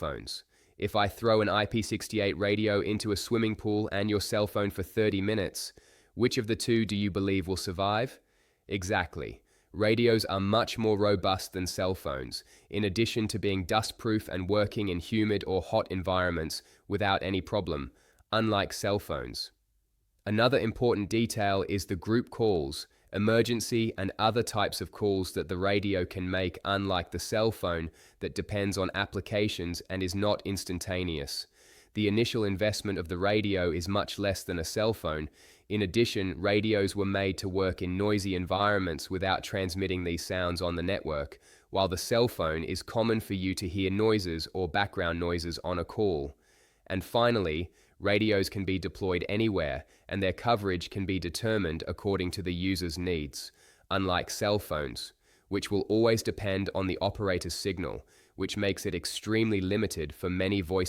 phones. If I throw an IP68 radio into a swimming pool and your cell phone for 30 minutes, which of the two do you believe will survive? Exactly. Radios are much more robust than cell phones, in addition to being dust-proof and working in humid or hot environments without any problem, unlike cell phones. Another important detail is the group calls, emergency and other types of calls that the radio can make, unlike the cell phone that depends on applications and is not instantaneous. The initial investment of the radio is much less than a cell phone. In addition, radios were made to work in noisy environments without transmitting these sounds on the network, while the cell phone is common for you to hear noises or background noises on a call. And finally, radios can be deployed anywhere, and their coverage can be determined according to the user's needs, unlike cell phones, which will always depend on the operator's signal, which makes it extremely limited for many voice